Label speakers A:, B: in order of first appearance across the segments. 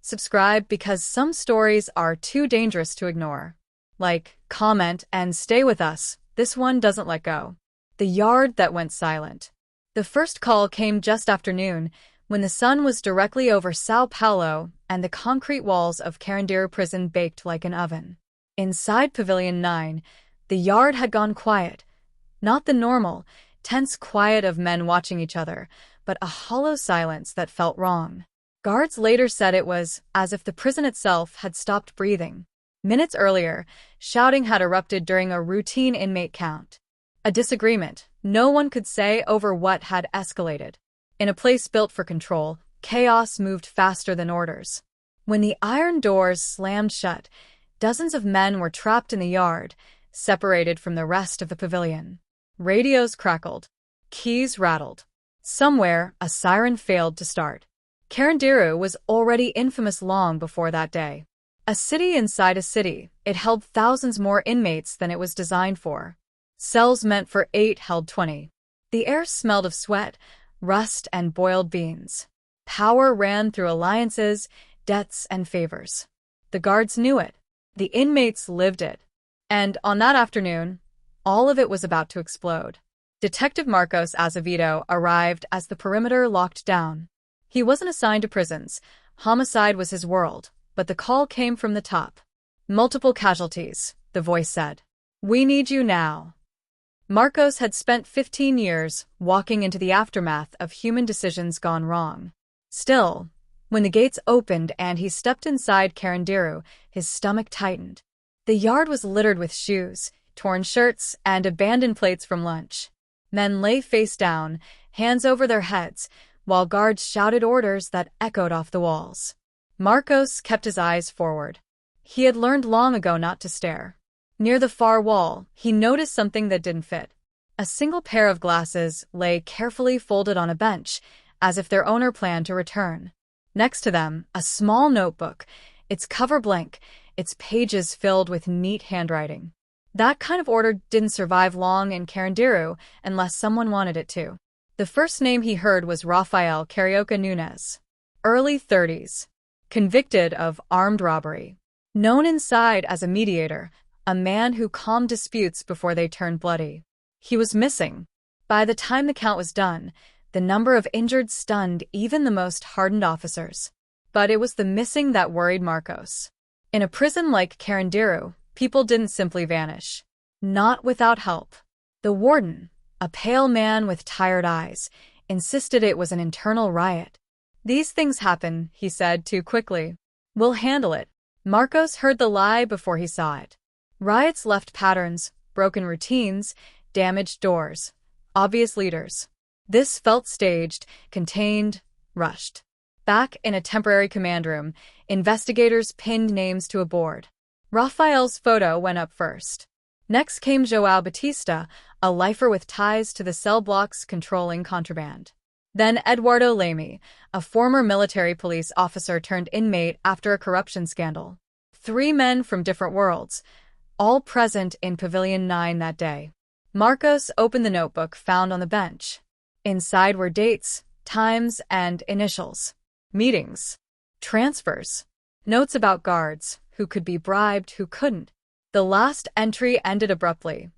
A: Subscribe because some stories are too dangerous to ignore. Like, comment, and stay with us. This one doesn't let go. The yard that went silent. The first call came just after noon, when the sun was directly over São Paulo and the concrete walls of Carandiru Prison baked like an oven. Inside Pavilion 9, the yard had gone quiet. Not the normal, tense quiet of men watching each other, but a hollow silence that felt wrong. Guards later said it was as if the prison itself had stopped breathing. Minutes earlier, shouting had erupted during a routine inmate count. A disagreement, no one could say, over what had escalated. In a place built for control, chaos moved faster than orders. When the iron doors slammed shut, dozens of men were trapped in the yard, separated from the rest of the pavilion. Radios crackled. Keys rattled. Somewhere, a siren failed to start. Carandiru was already infamous long before that day. A city inside a city, it held thousands more inmates than it was designed for. Cells meant for 8 held 20. The air smelled of sweat, rust, and boiled beans. Power ran through alliances, debts, and favors. The guards knew it. The inmates lived it. And on that afternoon, all of it was about to explode. Detective Marcos Azevedo arrived as the perimeter locked down. He wasn't assigned to prisons. Homicide was his world, but the call came from the top. Multiple casualties, the voice said. We need you now. Marcos had spent 15 years walking into the aftermath of human decisions gone wrong. Still, when the gates opened and he stepped inside Carandiru, his stomach tightened. The yard was littered with shoes, torn shirts, and abandoned plates from lunch. Men lay face down, hands over their heads, while guards shouted orders that echoed off the walls. Marcos kept his eyes forward. He had learned long ago not to stare. Near the far wall, he noticed something that didn't fit. A single pair of glasses lay carefully folded on a bench, as if their owner planned to return. Next to them, a small notebook, its cover blank, its pages filled with neat handwriting. That kind of order didn't survive long in Carandiru unless someone wanted it to. The first name he heard was Rafael Carioca Nunes. Early 30s. Convicted of armed robbery. Known inside as a mediator, a man who calmed disputes before they turned bloody. He was missing. By the time the count was done, the number of injured stunned even the most hardened officers. But it was the missing that worried Marcos. In a prison like Carandiru, people didn't simply vanish. Not without help. The warden, a pale man with tired eyes, insisted it was an internal riot. These things happen, he said too quickly. We'll handle it. Marcos heard the lie before he saw it. Riots left patterns, broken routines, damaged doors, obvious leaders. This felt staged, contained, rushed. Back in a temporary command room, investigators pinned names to a board. Rafael's photo went up first. Next came João Batista, a lifer with ties to the cell blocks controlling contraband. Then Eduardo Lamy, a former military police officer turned inmate after a corruption scandal. 3 men from different worlds, all present in Pavilion 9 that day. Marcos opened the notebook found on the bench. Inside were dates, times, and initials. Meetings. Transfers. Notes about guards, who could be bribed, who couldn't. The last entry ended abruptly.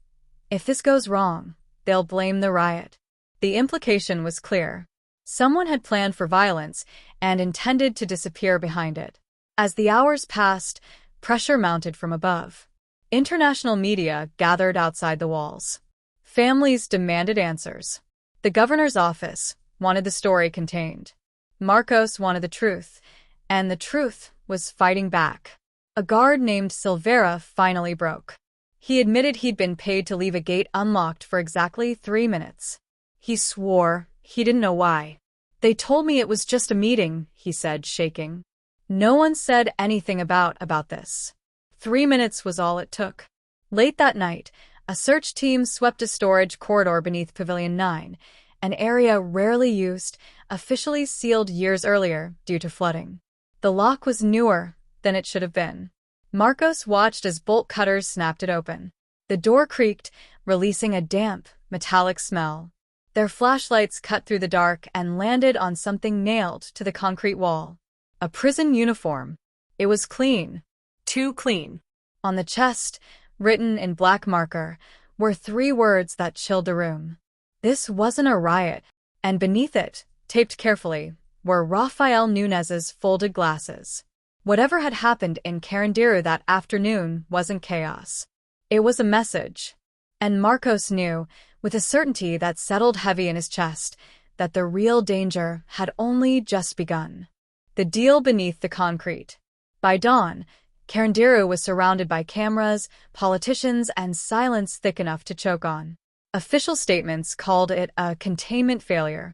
A: If this goes wrong, they'll blame the riot. The implication was clear. Someone had planned for violence and intended to disappear behind it. As the hours passed, pressure mounted from above. International media gathered outside the walls. Families demanded answers. The governor's office wanted the story contained. Marcos wanted the truth, and the truth was fighting back. A guard named Silveira finally broke. He admitted he'd been paid to leave a gate unlocked for exactly 3 minutes. He swore he didn't know why. They told me it was just a meeting, he said, shaking. No one said anything about this. 3 minutes was all it took. Late that night, a search team swept a storage corridor beneath Pavilion 9, an area rarely used, officially sealed years earlier due to flooding. The lock was newer than it should have been. Marcos watched as bolt cutters snapped it open. The door creaked, releasing a damp, metallic smell. Their flashlights cut through the dark and landed on something nailed to the concrete wall. A prison uniform. It was clean.
B: Too clean.
A: On the chest, written in black marker, were 3 words that chilled the room. This wasn't a riot, and beneath it, taped carefully, were Rafael Nunez's folded glasses. Whatever had happened in Carandiru that afternoon wasn't chaos. It was a message. And Marcos knew, with a certainty that settled heavy in his chest, that the real danger had only just begun. The deal beneath the concrete. By dawn, Carandiru was surrounded by cameras, politicians, and silence thick enough to choke on. Official statements called it a containment failure.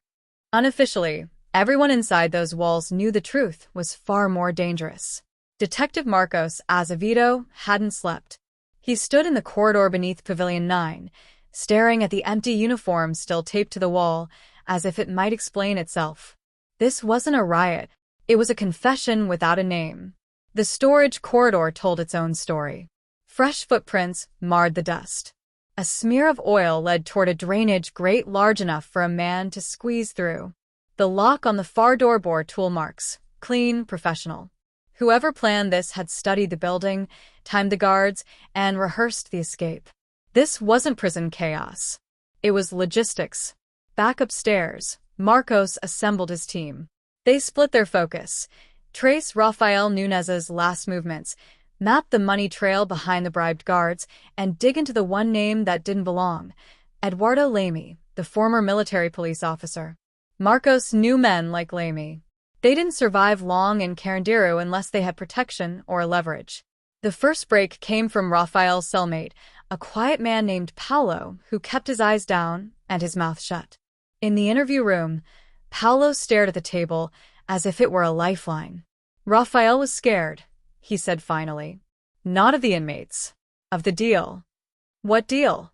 A: Unofficially, everyone inside those walls knew the truth was far more dangerous. Detective Marcos Azevedo hadn't slept. He stood in the corridor beneath Pavilion 9, staring at the empty uniform still taped to the wall, as if it might explain itself. This wasn't a riot. It was a confession without a name. The storage corridor told its own story. Fresh footprints marred the dust. A smear of oil led toward a drainage grate large enough for a man to squeeze through. The lock on the far door bore tool marks, clean, professional. Whoever planned this had studied the building, timed the guards, and rehearsed the escape. This wasn't prison chaos. It was logistics. Back upstairs, Marcos assembled his team. They split their focus, trace Rafael Nunez's last movements, map the money trail behind the bribed guards, and dig into the one name that didn't belong, Eduardo Lamy, the former military police officer. Marcos knew men like Lamy. They didn't survive long in Carandiru unless they had protection or leverage. The first break came from Rafael's cellmate, a quiet man named Paulo, who kept his eyes down and his mouth shut. In the interview room, Paulo stared at the table as if it were a lifeline. Rafael was scared, he said finally. Not of the inmates. Of the deal. What deal?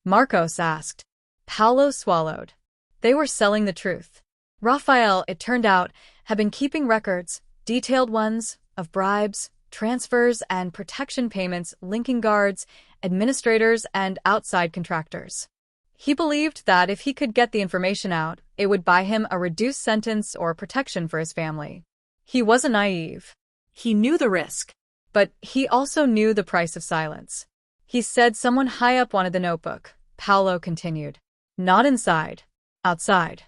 A: Marcos asked. Paulo swallowed. They were selling the truth. Rafael, it turned out, had been keeping records, detailed ones, of bribes, transfers, and protection payments linking guards, administrators, and outside contractors. He believed that if he could get the information out, it would buy him a reduced sentence or protection for his family. He wasn't naive.
B: He knew the risk.
A: But he also knew the price of silence. He said someone high up wanted the notebook. Paulo continued. Not inside. Outside.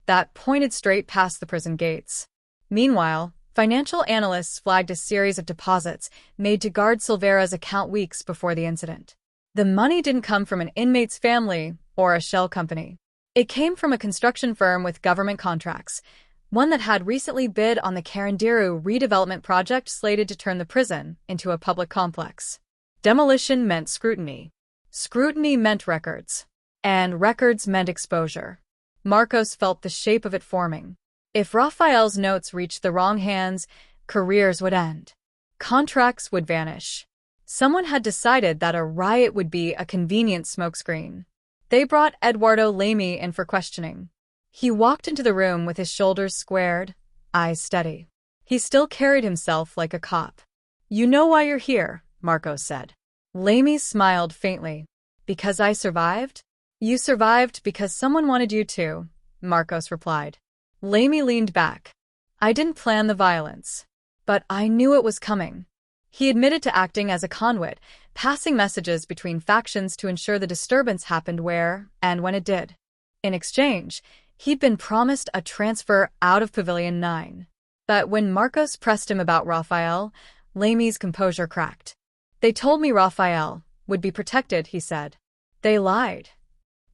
A: That pointed straight past the prison gates. Meanwhile, financial analysts flagged a series of deposits made to guard Silvera's account weeks before the incident. The money didn't come from an inmate's family or a shell company. It came from a construction firm with government contracts, one that had recently bid on the Carandiru redevelopment project slated to turn the prison into a public complex. Demolition meant scrutiny. Scrutiny meant records. And records meant exposure. Marcos felt the shape of it forming. If Rafael's notes reached the wrong hands, careers would end. Contracts would vanish. Someone had decided that a riot would be a convenient smokescreen. They brought Eduardo Lamy in for questioning. He walked into the room with his shoulders squared, eyes steady. He still carried himself like a cop. You know why you're here, Marcos said. Lamy smiled faintly. Because I survived? You survived because someone wanted you to, Marcos replied. Lamy leaned back. I didn't plan the violence. But I knew it was coming. He admitted to acting as a conduit, passing messages between factions to ensure the disturbance happened where and when it did. In exchange, he'd been promised a transfer out of Pavilion 9. But when Marcos pressed him about Rafael, Lamy's composure cracked. They told me Rafael would be protected, he said. They lied.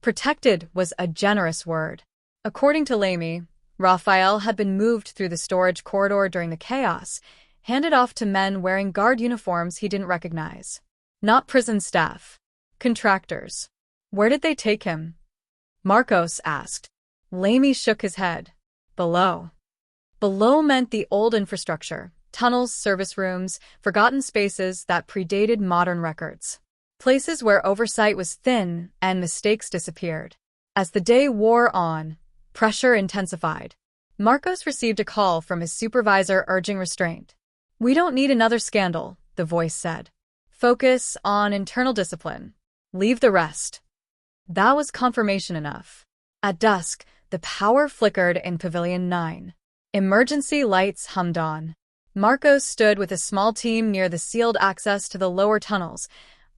A: Protected was a generous word. According to Lamy, Rafael had been moved through the storage corridor during the chaos, handed off to men wearing guard uniforms he didn't recognize. Not prison staff. Contractors. Where did they take him? Marcos asked. Lamy shook his head. Below. Below meant the old infrastructure, tunnels, service rooms, forgotten spaces that predated modern records. Places where oversight was thin and mistakes disappeared. As the day wore on, pressure intensified. Marcos received a call from his supervisor urging restraint. We don't need another scandal, the voice said. Focus on internal discipline. Leave the rest. That was confirmation enough. At dusk, the power flickered in Pavilion 9. Emergency lights hummed on. Marcos stood with a small team near the sealed access to the lower tunnels,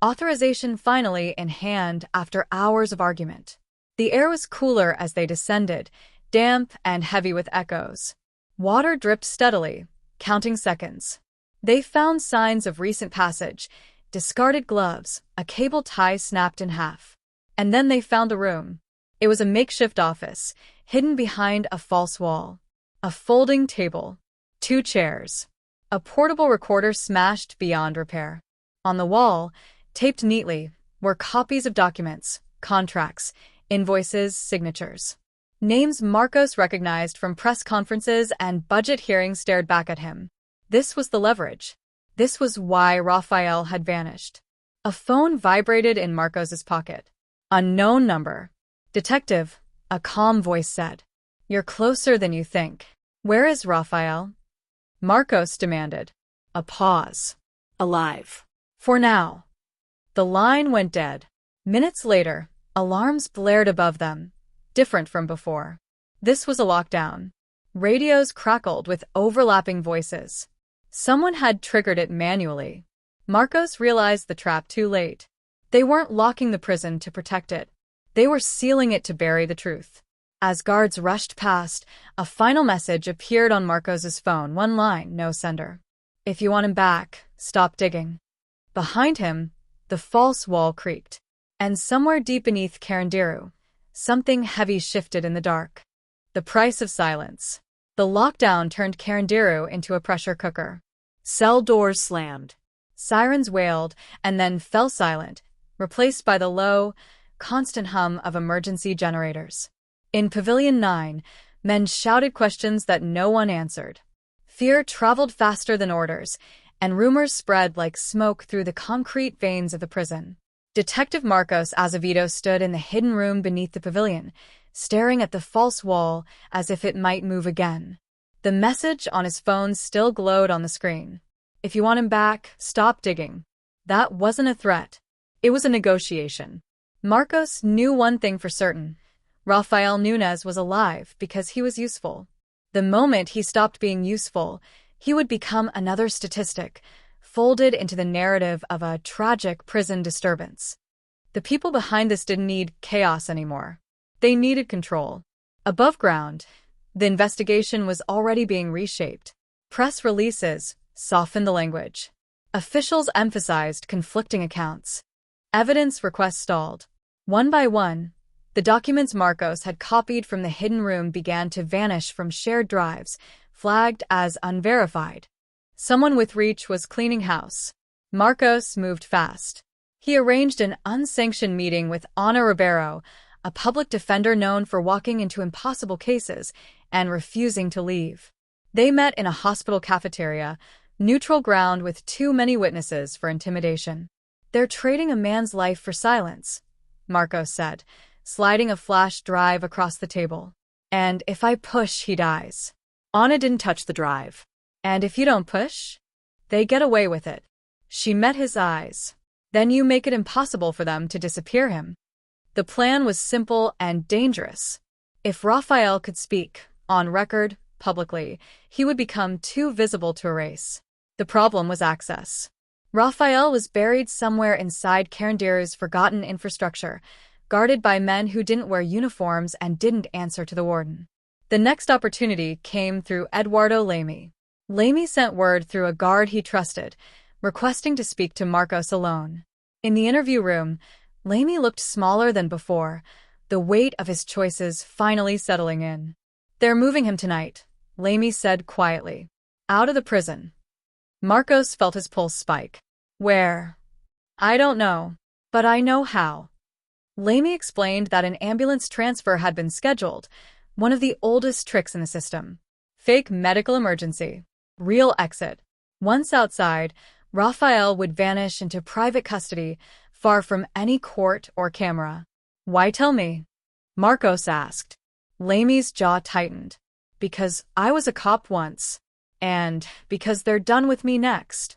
A: authorization finally in hand after hours of argument. The air was cooler as they descended, damp and heavy with echoes. Water dripped steadily, counting seconds. They found signs of recent passage, discarded gloves, a cable tie snapped in half. And then they found the room. It was a makeshift office, hidden behind a false wall. A folding table, 2 chairs, a portable recorder smashed beyond repair. On the wall, taped neatly, were copies of documents, contracts, invoices, signatures. Names Marcos recognized from press conferences and budget hearings stared back at him. This was the leverage. This was why Rafael had vanished. A phone vibrated in Marcos's pocket. Unknown number. "Detective," a calm voice said. "You're closer than you think. Where is Rafael?" Marcos demanded. A pause.
B: Alive.
A: "For now." The line went dead. Minutes later, alarms blared above them, different from before. This was a lockdown. Radios crackled with overlapping voices. Someone had triggered it manually. Marcos realized the trap too late. They weren't locking the prison to protect it. They were sealing it to bury the truth. As guards rushed past, a final message appeared on Marcos's phone, one line, no sender. "If you want him back, stop digging." Behind him, the false wall creaked. And somewhere deep beneath Carandiru, something heavy shifted in the dark. The price of silence. The lockdown turned Carandiru into a pressure cooker.
B: Cell doors slammed.
A: Sirens wailed and then fell silent, replaced by the low, constant hum of emergency generators. In Pavilion 9, men shouted questions that no one answered. Fear traveled faster than orders, and rumors spread like smoke through the concrete veins of the prison. Detective Marcos Azevedo stood in the hidden room beneath the pavilion, staring at the false wall as if it might move again. The message on his phone still glowed on the screen. "If you want him back, stop digging." That wasn't a threat. It was a negotiation. Marcos knew one thing for certain. Rafael Núñez was alive because he was useful. The moment he stopped being useful, he would become another statistic, folded into the narrative of a tragic prison disturbance. The people behind this didn't need chaos anymore. They needed control. Above ground, the investigation was already being reshaped. Press releases softened the language. Officials emphasized conflicting accounts. Evidence requests stalled. One by one, the documents Marcos had copied from the hidden room began to vanish from shared drives, flagged as unverified. Someone with reach was cleaning house. Marcos moved fast. He arranged an unsanctioned meeting with Ana Ribeiro, a public defender known for walking into impossible cases and refusing to leave. They met in a hospital cafeteria, neutral ground with too many witnesses for intimidation. "They're trading a man's life for silence," Marcos said, sliding a flash drive across the table. "And if I push, he dies."
B: Ana didn't touch the drive.
A: "And if you don't push, they get away with it." She met his eyes. "Then you make it impossible for them to disappear him." The plan was simple and dangerous. If Rafael could speak, on record, publicly, he would become too visible to erase. The problem was access. Rafael was buried somewhere inside Carandiru's forgotten infrastructure, guarded by men who didn't wear uniforms and didn't answer to the warden. The next opportunity came through Eduardo Lamy. Lamy sent word through a guard he trusted, requesting to speak to Marcos alone. In the interview room, Lamy looked smaller than before, the weight of his choices finally settling in. "They're moving him tonight," Lamy said quietly. "Out of the prison." Marcos felt his pulse spike. "Where?" "I don't know, but I know how." Lamy explained that an ambulance transfer had been scheduled, one of the oldest tricks in the system. Fake medical emergency. Real exit. Once outside, Rafael would vanish into private custody, far from any court or camera. "Why tell me?" Marcos asked. Lamy's jaw tightened. "Because I was a cop once. And because they're done with me next."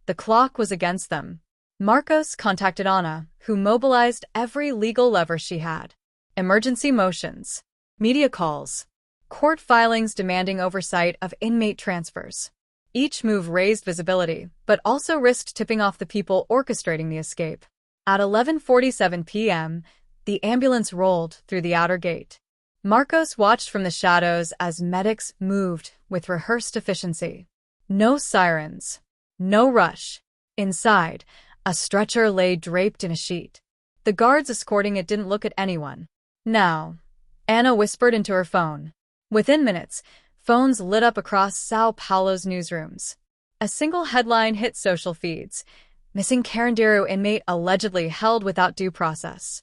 A: The clock was against them. Marcos contacted Ana, who mobilized every legal lever she had. Emergency motions. Media calls. court filings demanding oversight of inmate transfers. Each move raised visibility, but also risked tipping off the people orchestrating the escape. At 11:47 p.m., the ambulance rolled through the outer gate. Marcos watched from the shadows as medics moved with rehearsed efficiency. No sirens. No rush. Inside, a stretcher lay draped in a sheet. The guards escorting it didn't look at anyone. Now, Anna whispered into her phone. Within minutes, phones lit up across São Paulo's newsrooms. A single headline hit social feeds. Missing Carandiru inmate allegedly held without due process.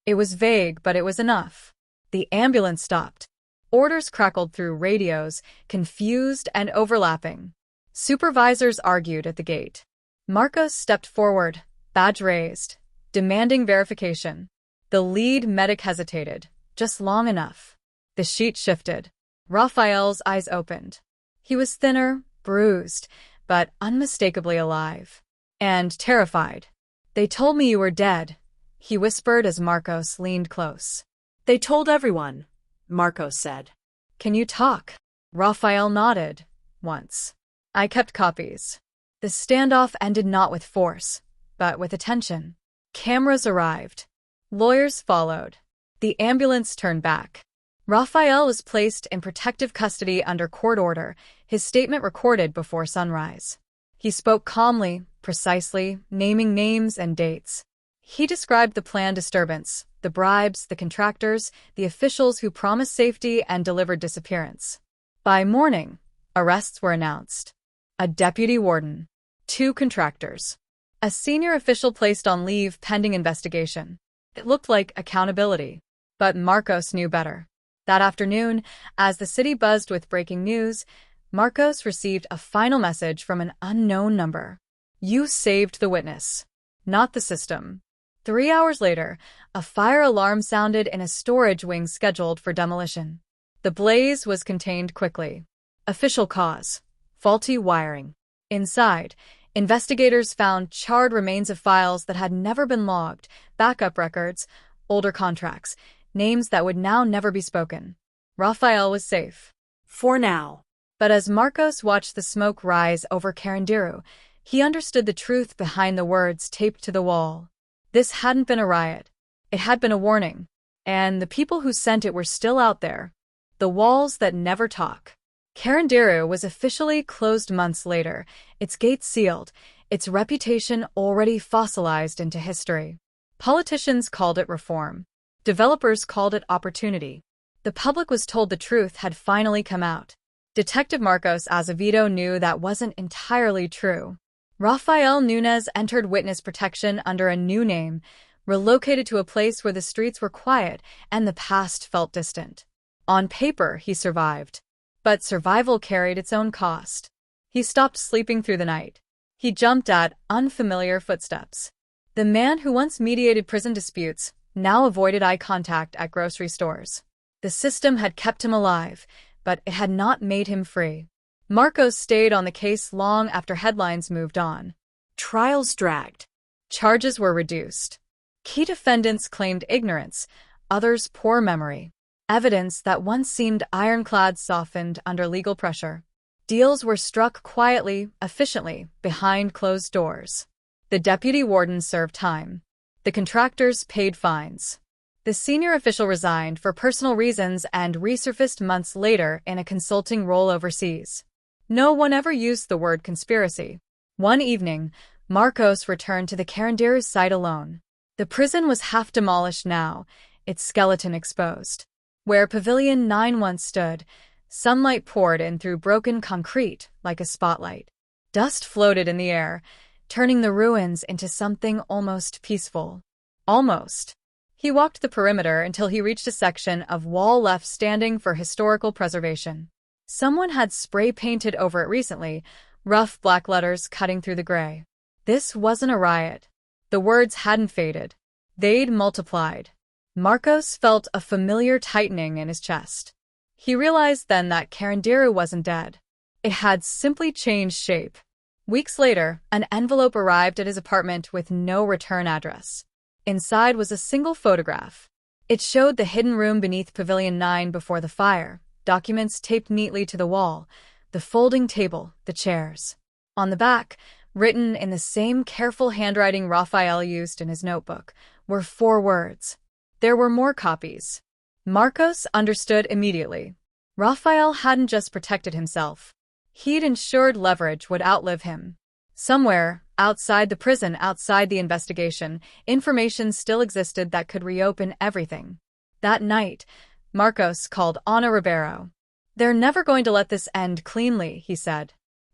A: It was vague, but it was enough. The ambulance stopped. Orders crackled through radios, confused and overlapping. Supervisors argued at the gate. Marcos stepped forward, badge raised, demanding verification. The lead medic hesitated, just long enough. The sheet shifted. Rafael's eyes opened. He was thinner, bruised, but unmistakably alive. And terrified. "They told me you were dead," he whispered as Marcos leaned close.
B: "They told everyone," Marcos said.
A: "Can you talk?" Rafael nodded. "Once. I kept copies." The standoff ended not with force, but with attention. Cameras arrived. Lawyers followed. The ambulance turned back. Rafael was placed in protective custody under court order, his statement recorded before sunrise. He spoke calmly, precisely, naming names and dates. He described the planned disturbance, the bribes, the contractors, the officials who promised safety and delivered disappearance. By morning, arrests were announced. A deputy warden, 2 contractors, a senior official placed on leave pending investigation. It looked like accountability, but Marcos knew better. That afternoon, as the city buzzed with breaking news, Marcos received a final message from an unknown number. "You saved the witness, not the system." 3 hours later, a fire alarm sounded in a storage wing scheduled for demolition. The blaze was contained quickly. Official cause: faulty wiring. Inside, investigators found charred remains of files that had never been logged, backup records, older contracts, names that would now never be spoken. Rafael was safe.
B: For now.
A: But as Marcos watched the smoke rise over Carandiru, he understood the truth behind the words taped to the wall. This hadn't been a riot. It had been a warning. And the people who sent it were still out there. The walls that never talk. Carandiru was officially closed months later, its gates sealed, its reputation already fossilized into history. Politicians called it reform. Developers called it opportunity. The public was told the truth had finally come out. Detective Marcos Azevedo knew that wasn't entirely true. Rafael Núñez entered witness protection under a new name, relocated to a place where the streets were quiet and the past felt distant. On paper, he survived. But survival carried its own cost. He stopped sleeping through the night. He jumped at unfamiliar footsteps. The man who once mediated prison disputes now avoided eye contact at grocery stores. The system had kept him alive, but it had not made him free. Marcos stayed on the case long after headlines moved on.
B: Trials dragged.
A: Charges were reduced. Key defendants claimed ignorance, others poor memory. Evidence that once seemed ironclad softened under legal pressure. Deals were struck quietly, efficiently, behind closed doors. The deputy warden served time. The contractors paid fines. The senior official resigned for personal reasons and resurfaced months later in a consulting role overseas. No one ever used the word conspiracy. One evening, Marcos returned to the Carandiru site alone. The prison was half demolished now, its skeleton exposed. Where Pavilion 9 once stood, sunlight poured in through broken concrete like a spotlight. Dust floated in the air, turning the ruins into something almost peaceful. Almost. He walked the perimeter until he reached a section of wall left standing for historical preservation. Someone had spray-painted over it recently, rough black letters cutting through the gray. This wasn't a riot. The words hadn't faded. They'd multiplied. Marcos felt a familiar tightening in his chest. He realized then that Carandiru wasn't dead. It had simply changed shape. Weeks later, an envelope arrived at his apartment with no return address. Inside was a single photograph. It showed the hidden room beneath Pavilion 9 before the fire, documents taped neatly to the wall, the folding table, the chairs. On the back, written in the same careful handwriting Raphael used in his notebook, were 4 words. There were more copies. Marcos understood immediately. Raphael hadn't just protected himself. He'd ensured leverage would outlive him. Somewhere, outside the prison, outside the investigation, information still existed that could reopen everything. That night, Marcos called Ana Ribeiro. "They're never going to let this end cleanly," he said.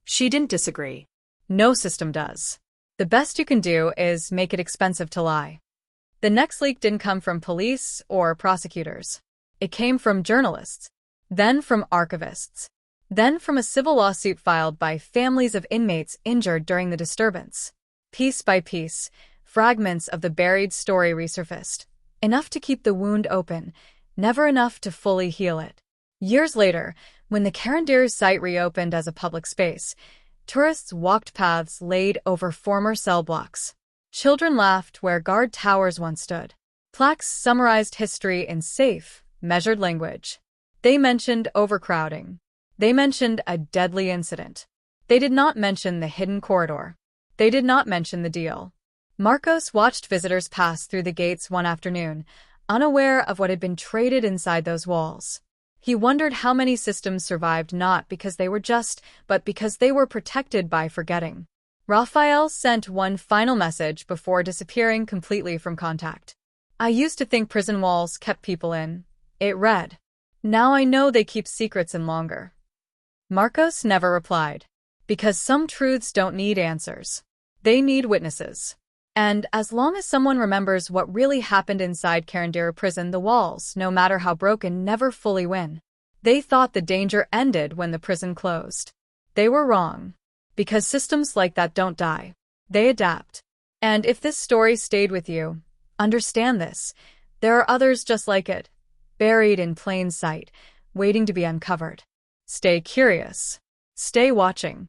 B: She didn't disagree.
A: "No system does. The best you can do is make it expensive to lie." The next leak didn't come from police or prosecutors. It came from journalists, then from archivists, then from a civil lawsuit filed by families of inmates injured during the disturbance. Piece by piece, fragments of the buried story resurfaced, enough to keep the wound open, never enough to fully heal it. Years later, when the Carandiru site reopened as a public space, tourists walked paths laid over former cell blocks. Children laughed where guard towers once stood. Plaques summarized history in safe, measured language. They mentioned overcrowding. They mentioned a deadly incident. They did not mention the hidden corridor. They did not mention the deal. Marcos watched visitors pass through the gates one afternoon, unaware of what had been traded inside those walls. He wondered how many systems survived not because they were just, but because they were protected by forgetting. Raphael sent one final message before disappearing completely from contact. "I used to think prison walls kept people in," it read. "Now I know they keep secrets in longer." Marcos never replied. Because some truths don't need answers. They need witnesses. And as long as someone remembers what really happened inside Carandiru Prison, the walls, no matter how broken, never fully win. They thought the danger ended when the prison closed. They were wrong. Because systems like that don't die. They adapt. And if this story stayed with you, understand this. There are others just like it, buried in plain sight, waiting to be uncovered. Stay curious. Stay watching.